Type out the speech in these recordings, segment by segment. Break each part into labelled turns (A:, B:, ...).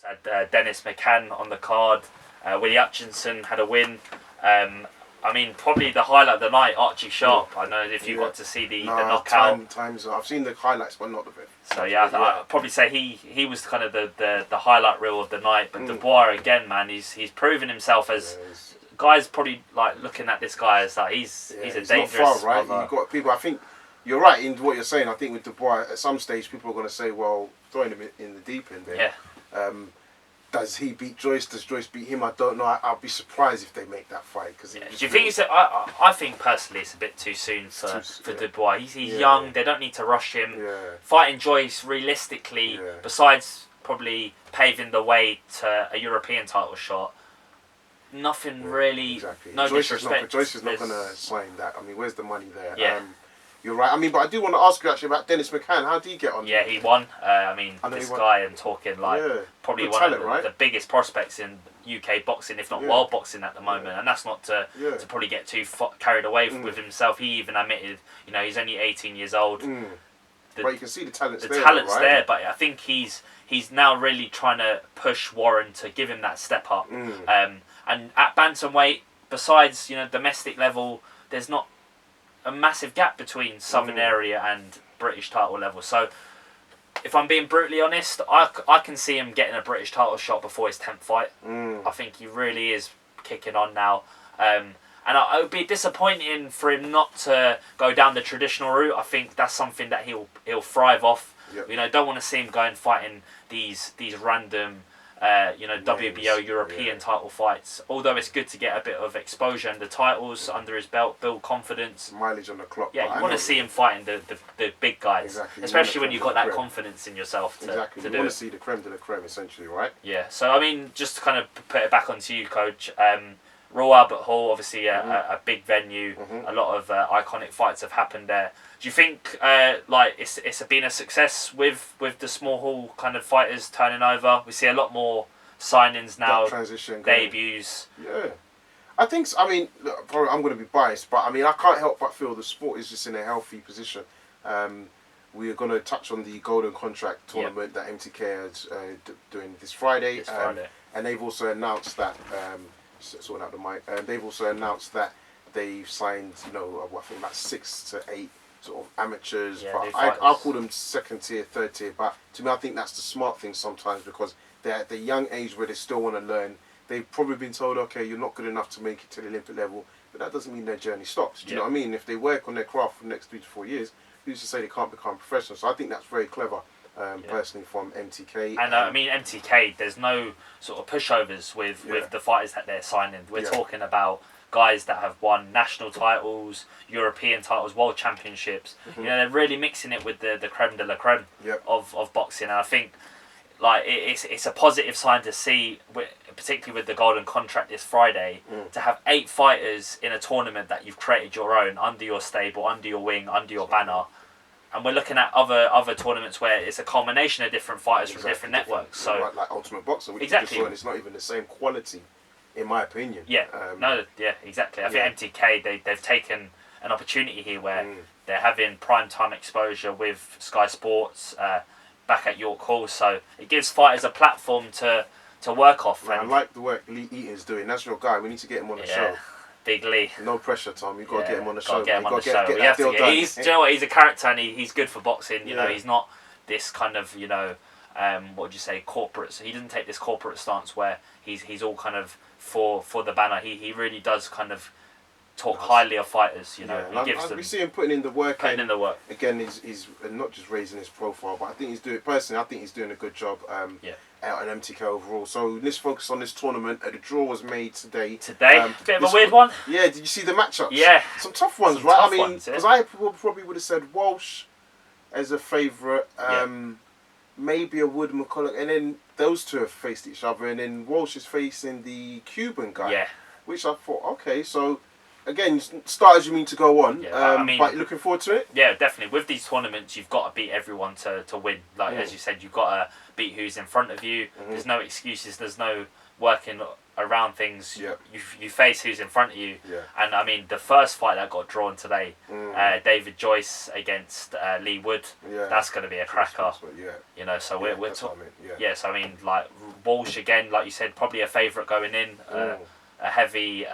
A: Had Dennis McCann on the card. Willie Hutchinson had a win. I mean, probably the highlight of the night, Archie Sharp. I know if you got to see the knockout.
B: Times I've seen the highlights, but not the bit.
A: So I'd probably say he was kind of the highlight reel of the night. But Dubois again, man, he's proven himself as guys probably like looking at this guy as like he's a dangerous.
B: Not far, right? You've got people. I think you're right in what you're saying. I think with Dubois, at some stage, people are going to say, well, throwing him in the deep end. Then, does he beat Joyce? Does Joyce beat him? I don't know. I'll be surprised if they make that fight. Cause
A: do you think it's? I think personally it's a bit too soon for Dubois. He's young. They don't need to rush him. Fighting Joyce realistically, besides probably paving the way to a European title shot, nothing really.
B: Exactly.
A: No
B: Joyce
A: disrespect.
B: Joyce is not going to sign that. I mean, where's the money there? Yeah. You're right. I mean, but I do want to ask you actually about Dennis McCann. How did he get on?
A: Yeah, he won. I mean, this guy, I'm talking like probably one of the biggest prospects in UK boxing, if not world boxing at the moment. And that's not to probably get too carried away with himself. He even admitted, he's only 18 years old.
B: But you can see the talent's there.
A: The talent's there, but I think he's now really trying to push Warren to give him that step up. And at bantamweight, besides domestic level, there's not a massive gap between Southern area and British title level. So, if I'm being brutally honest, I can see him getting a British title shot before his 10th fight. I think he really is kicking on now. And it would be disappointing for him not to go down the traditional route. I think that's something that he'll thrive off. Don't want to see him going fighting these random WBO European title fights. Although it's good to get a bit of exposure and the titles under his belt, build confidence.
B: Mileage on the clock.
A: Yeah, you want to see him fighting the big guys, especially when you've got that confidence in yourself to do it.
B: You want to see the creme de la creme, essentially, right?
A: Yeah. So I mean, just to kind of put it back onto you, Coach. Royal Albert Hall, obviously a big venue. A lot of iconic fights have happened there. Do you think it's been a success with the small hall kind of fighters turning over? We see a lot more signings now, debuts.
B: Yeah, I think so. I mean, look, probably I'm going to be biased, but I mean, I can't help but feel the sport is just in a healthy position. We are going to touch on the Golden Contract tournament that MTK is doing this Friday. And they've also announced that. Sorting out the mic. They've also announced that they've signed, I think about 6 to 8 sort of amateurs. I'll call them second tier, third tier. But to me, I think that's the smart thing sometimes because they're at the young age where they still want to learn. They've probably been told, okay, you're not good enough to make it to the Olympic level, but that doesn't mean their journey stops. Do you know what I mean? If they work on their craft for the next 3 to 4 years, who's to say they can't become professional? So I think that's very clever. Personally from MTK.
A: And I mean MTK, there's no sort of pushovers with the fighters that they're signing. We're talking about guys that have won national titles, European titles, world championships. They're really mixing it with the creme de la creme of boxing. And I think it's a positive sign to see, particularly with the Golden Contract this Friday, to have 8 fighters in a tournament that you've created your own, under your stable, under your wing, under your banner. And we're looking at other tournaments where it's a culmination of different fighters from different networks. So
B: like Ultimate Boxing, which exactly, and it's not even the same quality, in my opinion.
A: Yeah, exactly. I think MTK they've taken an opportunity here where they're having prime time exposure with Sky Sports back at York Hall, so it gives fighters a platform to work off.
B: I like the work Lee Eaton's doing. That's your guy. We need to get him on the show.
A: Big Lee.
B: No pressure, Tom. You've got to get him on the show.
A: Get him on the show. Do you know what? He's a character and he's good for boxing. You know, he's not this kind of, what would you say, corporate. So he doesn't take this corporate stance where he's all kind of for the banner. He really does kind of talk highly of fighters. He gives them.
B: We see him putting in the work. Again, he's not just raising his profile, but I think he's doing a good job. Out at MTK overall. So let's focus on this tournament. The draw was made today.
A: Bit of a weird one.
B: Yeah, did you see the matchups?
A: Yeah.
B: Some tough ones, right? Because I probably would have said Walsh as a favourite. Maybe a Wood McCulloch. And then those two have faced each other. And then Walsh is facing the Cuban guy. Yeah. Which I thought, okay, so again, start as you mean to go on. But you're looking forward to it?
A: Yeah, definitely. With these tournaments, you've got to beat everyone to win. As you said, you've got to beat who's in front of you. There's no excuses. There's no working around things. You face who's in front of you. And I mean, the first fight that got drawn today, David Joyce against Lee Wood. That's going to be a cracker. So we're talking. So I mean, Walsh again, like you said, probably a favourite going in. A heavy,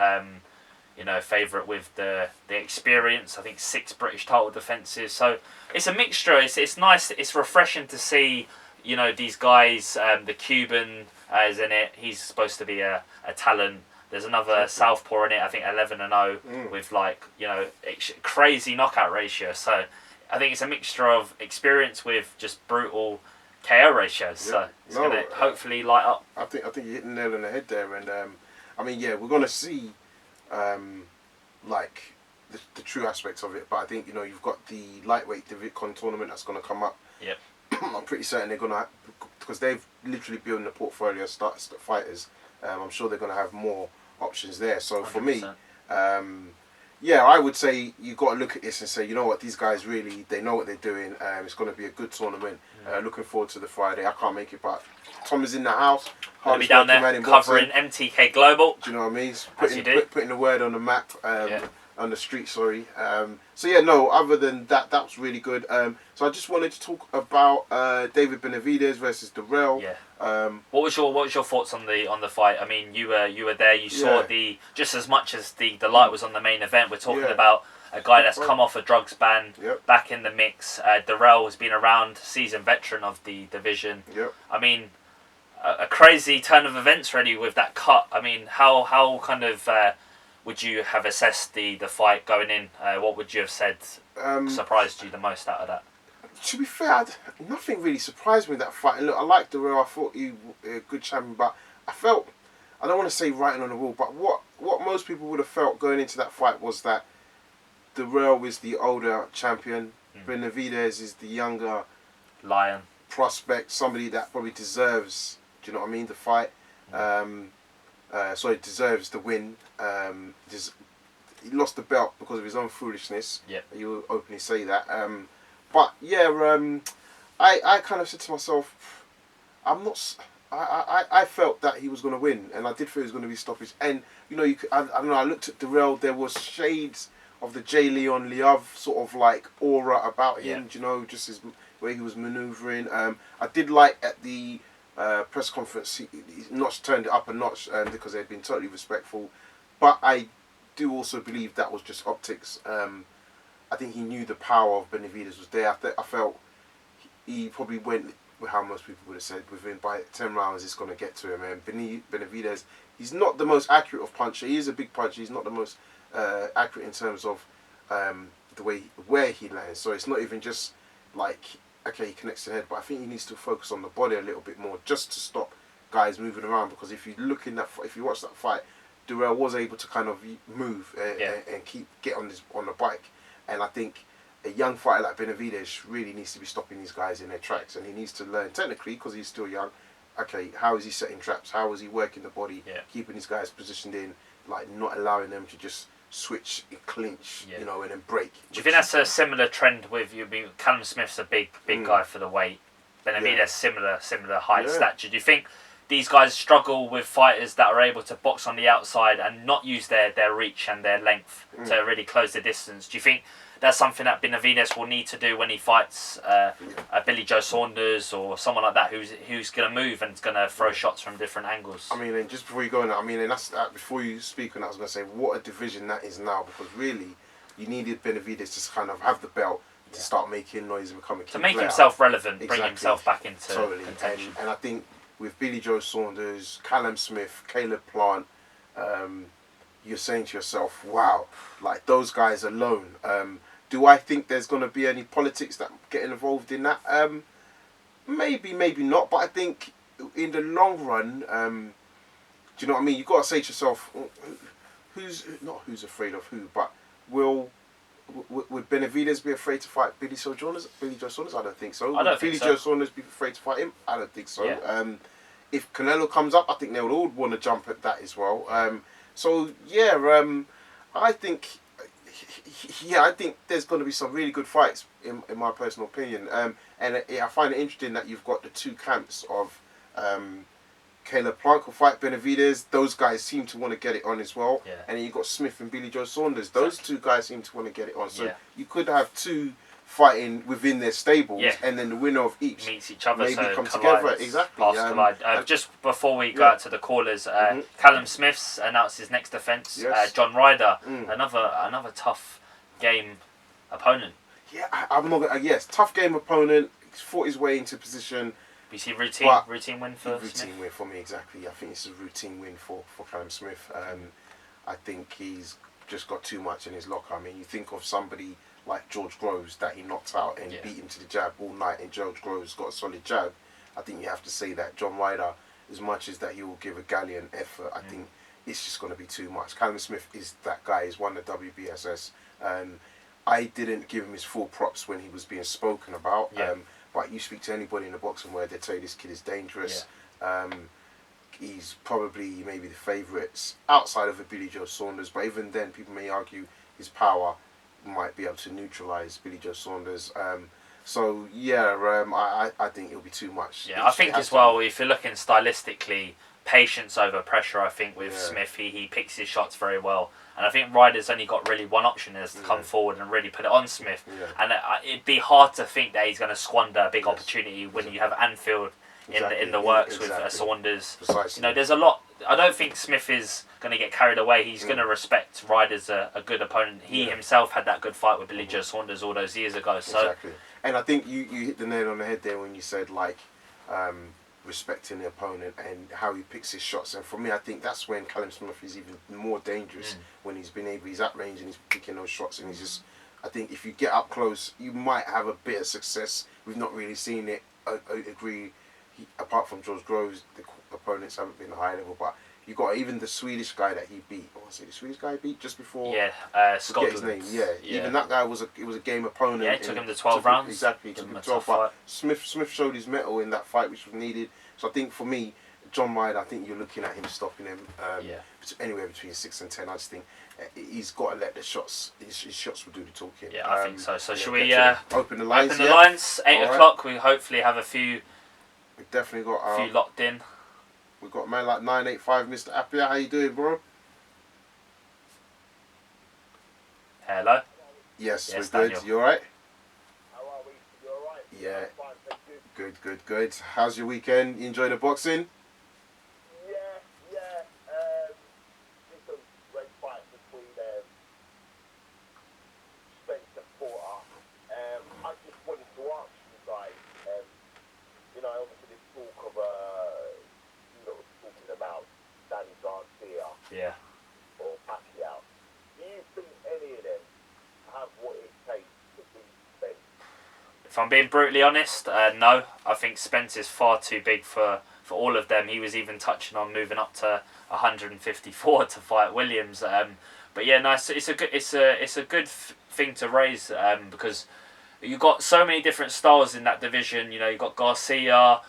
A: favourite with the experience. I think 6 British title defences. So it's a mixture. It's nice. It's refreshing to see. These guys. The Cuban is in it. He's supposed to be a talent. There's another southpaw in it. I think 11-0 with crazy knockout ratio. So I think it's a mixture of experience with just brutal KO ratios. So it's going to hopefully light up.
B: I think you hit the nail on the head there, and we're going to see the true aspects of it. But I think you've got the lightweight VidCon tournament that's going to come up.
A: Yep.
B: I'm pretty certain they're going to, because they've literally built a portfolio of fighters. I'm sure they're going to have more options there. So 100%. For me, I would say you got to look at this and say, you know what, these guys really, they know what they're doing. It's going to be a good tournament. Looking forward to the Friday. I can't make it, but Tom is in the house.
A: I'll be down there covering MTK Global.
B: Do you know what I mean? Putting the word on the map, on the street, sorry. Other than that, that was really good. So I just wanted to talk about David Benavidez versus Darrell.
A: Yeah. What was your thoughts on the fight? I mean, you were there. You saw just as much as the light was on the main event. We're talking about a guy that's come off a drugs ban, back in the mix. Darrell has been around, seasoned veteran of the division.
B: Yep.
A: I mean, a crazy turn of events really with that cut. I mean, how kind of would you have assessed the fight going in? What would you have said surprised you the most out of that?
B: To be fair, nothing really surprised me in that fight. And look, I liked Darrell. I thought he was a good champion, but I felt, I don't want to say writing on the wall, but what most people would have felt going into that fight was that Darrell is the older champion, Benavidez is the younger
A: lion
B: prospect, somebody that probably deserves, do you know what I mean, the fight. Deserves the win. He lost the belt because of his own foolishness.
A: Yeah,
B: he will openly say that. I kind of said to myself, I felt that he was going to win, and I did feel he was going to be stoppage. And I don't know. I looked at Darrell. There was shades of the J. Leon Liev sort of like aura about him. Yeah. Just his way he was manoeuvring. I did like at the press conference, he turned it up a notch because they'd been totally respectful. But I do also believe that was just optics. I think he knew the power of Benavidez was there. I felt he probably went with how most people would have said, within by 10 rounds it's going to get to him. And Benavidez, he's not the most accurate of puncher. He is a big puncher. He's not the most accurate in terms of the way where he lands. So it's not even just like, okay, he connects to the head, but I think he needs to focus on the body a little bit more just to stop guys moving around. Because if you watch that fight, Darrell was able to kind of move and get on the bike. And I think a young fighter like Benavidez really needs to be stopping these guys in their tracks, and he needs to learn technically, because he's still young. Okay, how is he setting traps? How is he working the body, keeping these guys positioned in, like not allowing them to just switch, clinch, and then break.
A: Do you think that's a similar trend with you? Callum Smith's a big guy for the weight. Benavidez similar height, stature. Do you think these guys struggle with fighters that are able to box on the outside and not use their reach and their length to really close the distance? Do you think that's something that Benavidez will need to do when he fights a Billy Joe Saunders or someone like that who's going to move and is going to throw shots from different angles? I
B: mean, and just before you go on that, and that's before you speak on that, I was going to say what a division that is now, because really you needed Benavidez to kind of have the belt to start making noise and become a key player.
A: To make himself relevant, bring himself back into contention.
B: And I think with Billy Joe Saunders, Callum Smith, Caleb Plant, you're saying to yourself, wow, like those guys alone. Do I think there's going to be any politics that get involved in that? Maybe not. But I think in the long run, do you know what I mean? You've got to say to yourself, who's afraid of who, but would Benavidez be afraid to fight Billy Joe Saunders? I don't think so. Would Billy Joe Saunders be afraid to fight him? I don't think so.
A: Yeah.
B: If Canelo comes up, I think they would all want to jump at that as well. I think there's going to be some really good fights in my personal opinion. I find it interesting that you've got the two camps of Caleb Plant will fight Benavidez. Those guys seem to want to get it on as well. Yeah. And then you've got Smith and Billy Joe Saunders. Those two guys seem to want to get it on. So you could have two fighting within their stables,
A: Yeah.
B: and then the winner of each
A: meets each other,
B: maybe
A: so
B: come
A: collides,
B: together. Exactly.
A: paths collide. Just before we go out to the callers, Callum Smith's announced his next defence.
B: Yes.
A: John Ryder, another tough game opponent.
B: Yeah, I'm not gonna. Yes, tough game opponent. He's fought his way into position.
A: You see routine win for
B: Smith?
A: Smith?
B: Win for me, exactly. I think it's a routine win for Callum Smith. I think he's just got too much in his locker. I mean, you think of somebody like George Groves that he knocked out and beat him to the jab all night, and George Groves got a solid jab. I think you have to say that John Ryder, as much as that he will give a gallant effort, I think it's just going to be too much. Callum Smith is that guy. He's won the WBSS. I didn't give him his full props when he was being spoken about. But you speak to anybody in the boxing world, they tell you this kid is dangerous. He's probably maybe the favourites outside of a Billy Joe Saunders, but even then people may argue his power might be able to neutralise Billy Joe Saunders. I think it'll be too much.
A: Yeah, I think as well, if you're looking stylistically, patience over pressure, I think with Smith, he picks his shots very well. And I think Ryder's only got really one option, is to come forward and really put it on Smith. And it'd be hard to think that he's going to squander a big opportunity when you have Anfield in the works with Saunders.
B: Precisely.
A: You know, there's a lot. I don't think Smith is going to get carried away. He's going to respect Ryder's a good opponent. He himself had that good fight with Billy Joe Saunders all those years ago. So.
B: Exactly. And I think you hit the nail on the head there when you said, like, respecting the opponent and how he picks his shots. And for me, I think that's when Callum Smith is even more dangerous, when he's at range and he's picking those shots. And he's just, I think if you get up close, you might have a bit of success. We've not really seen it. I agree. Apart from George Groves, the opponents haven't been high level, but you got even the Swedish guy that he beat. I want to say the Swedish guy he beat just before.
A: Scotland.
B: His name. Even that guy was a game opponent.
A: Yeah, it took him to 12 rounds.
B: Exactly, took him to 12. But Smith showed his mettle in that fight, which was needed. So I think for me, John Ryder, I think you're looking at him stopping him anywhere between 6 and 10. I just think he's got to let the shots. His shots will do the talking.
A: Yeah, I think so. So should we
B: open the lines?
A: 8 o'clock. We hopefully have a few.
B: We've definitely got
A: a few locked in.
B: We've got a man like 985, Mr. Appia. How you doing, bro?
A: Hello.
B: Yes, we're good.
A: Daniel.
B: You alright?
C: How are we? You alright?
B: Yeah.
C: Fine, thank you.
B: Good. How's your weekend? You enjoy the boxing?
C: Yeah. Did some great fights between Spence and Porter. I just wanted to ask you guys, obviously this talk of, talking about Danny Garcia or Pacquiao. Do you think any of them have what it takes to beat Spence?
A: If I'm being brutally honest, no. I think Spence is far too big for all of them. He was even touching on moving up to 154 to fight Williams. But yeah, no, it's a good thing to raise because you've got so many different styles in that division. You've got Garcia,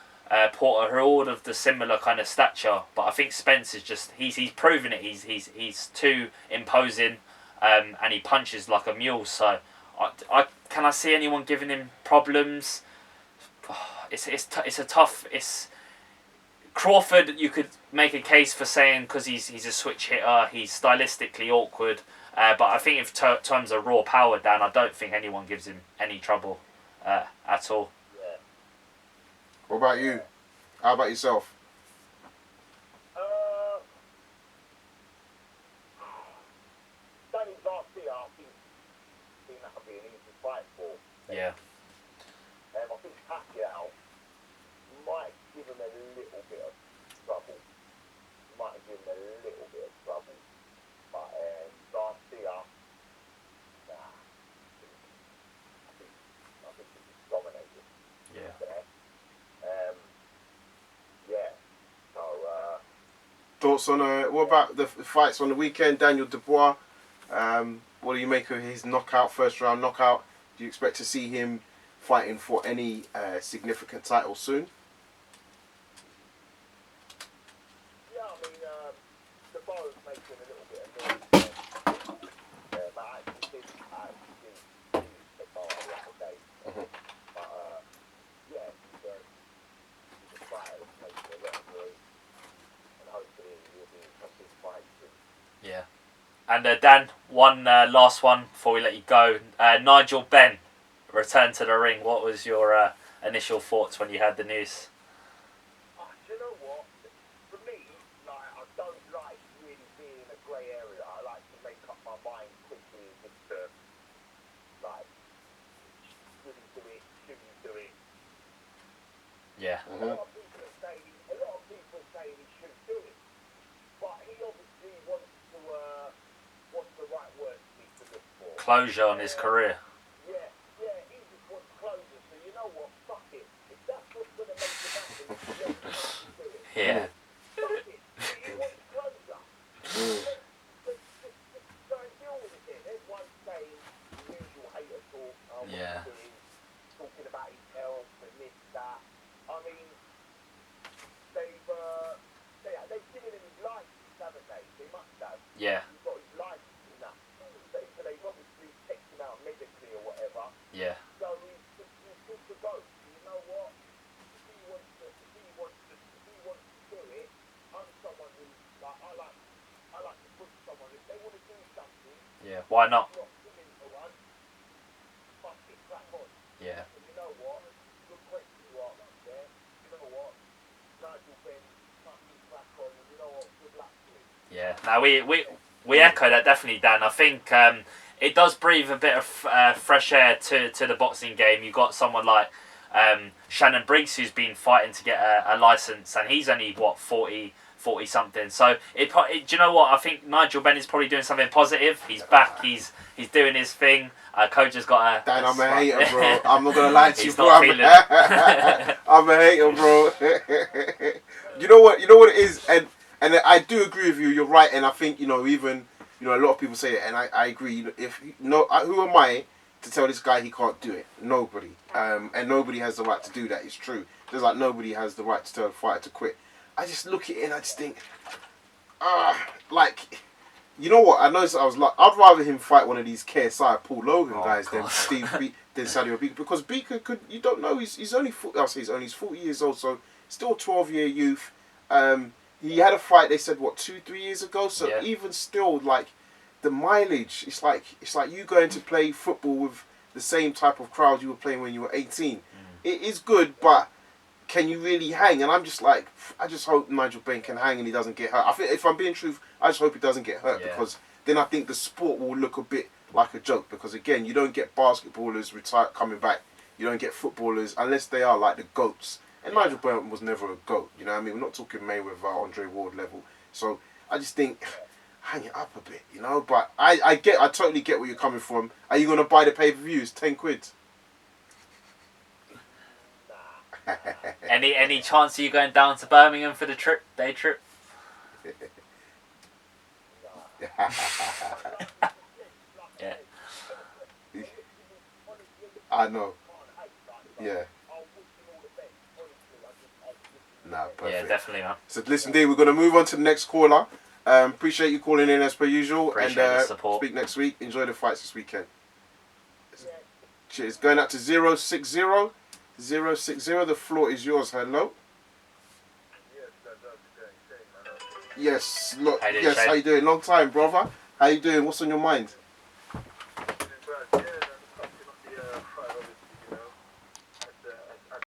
A: Porter, who are all of the similar kind of stature. But I think Spence is just he's proven it. He's too imposing, and he punches like a mule. So can I see anyone giving him problems? It's a tough. Crawford, you could make a case for saying because he's a switch hitter, he's stylistically awkward. But I think if terms of raw power, Dan, I don't think anyone gives him any trouble at all.
C: Yeah.
B: What about you? How about yourself?
C: Danny Garcia, I think that would be an easy fight for.
A: Yeah.
C: I think Pacquiao might give him a little bit of trouble. But Garcia, nah. I think he's dominated.
A: Yeah.
C: So,
B: Thoughts on what about the fights on the weekend? Daniel Dubois. What do you make of his first round knockout? Do you expect to see him fighting for any significant title soon?
C: yeah, I mean, the bar is making a little bit of noise. But I actually did the bar the other day. But, he's a fighter that's making a lot of noise. And hopefully he'll be in some big fights soon.
A: Yeah. And Dan, one last one before we let you go. Nigel Benn return to the ring. What was your initial thoughts when you heard the news?
C: Do you know what? For me, like, I don't like really being in a grey area. I like to make up my mind quickly as to, like, should he do it, shouldn't he do it?
A: Yeah.
C: A lot of people are saying he should do it. But he obviously wants to, what's the right word for me to look for?
A: Closure on his career.
C: Yeah, he just wants closure. So you know what? Fuck it. If that's what's going to make him happy, let him do it.
A: Yeah.
C: Fuck it. He wants closure. Just try and deal with it. Everyone's saying the usual hater talk.
A: Yeah.
C: Talking about his health and this, that. I mean, they've given him his license, haven't they? They must have.
A: Yeah.
C: He's got his license and that. So they've obviously checked him out medically or whatever.
A: Yeah.
C: So he's good to go. You know what? If he wants to do it, I'm someone who, like, I like to push someone. If they want to do something,
A: Yeah. Why not?
C: not killing for one, fuck it, crack on.
A: Yeah.
C: And you know what? Good question you asked there. You know what? Nigel Ben, fucking crack on. And you know what? Good luck to him.
A: Yeah. Now we echo that definitely, Dan. I think it does breathe a bit of fresh air to the boxing game. You got someone like Shannon Briggs who's been fighting to get a license, and he's only 40 something. So do you know what? I think Nigel Benn is probably doing something positive. He's back. He's doing his thing. Coach has got a.
B: Dan, I'm a hater, bro. I'm not gonna lie to you,
A: He's
B: bro.
A: not feeling it.
B: I'm a hater, bro. You know what it is, and I do agree with you. You're right, and I think even a lot of people say it, and I agree. Who am I to tell this guy he can't do it? Nobody, and nobody has the right to do that. It's true. Just like nobody has the right to tell a fighter to quit. I just look at it and I just think, like, you know what? I noticed I was like, I'd rather him fight one of these KSI Paul Logan guys than than Sadio Bika, because Bika could, you don't know, he's only 40 years old, so still 12-year youth. He had a fight, they said, 2-3 years ago, so
A: yeah.
B: Even still, like, the mileage, it's like you going to play football with the same type of crowd you were playing when you were 18. It is good, but can you really hang? And I'm just like, I just hope Nigel Benn can hang and he doesn't get hurt. I think, if I'm being truthful, I just hope he doesn't get hurt, because then I think the sport will look a bit like a joke. Because again, you don't get basketballers coming back. You don't get footballers unless they are like the GOATs. And Nigel Benn was never a GOAT. You know what I mean? We're not talking Mayweather, Andre Ward level. So I just think, hang it up a bit, But I totally get where you're coming from. Are you gonna buy the pay-per-views? 10 quid.
A: Any chance of you going down to Birmingham for the day trip? Yeah.
B: I know. Yeah. Nah, perfect.
A: Yeah, definitely, man.
B: So listen, D, we're gonna move on to the next caller. Appreciate you calling in as per usual.
A: Appreciate the support.
B: Speak next week. Enjoy the fights this weekend. Cheers. Going out to 060. 060. The floor is yours. Hello. Yes. Look.
A: How you doing,
B: yes.
A: Shane?
B: How you doing? Long time, brother. How you doing? What's on your mind?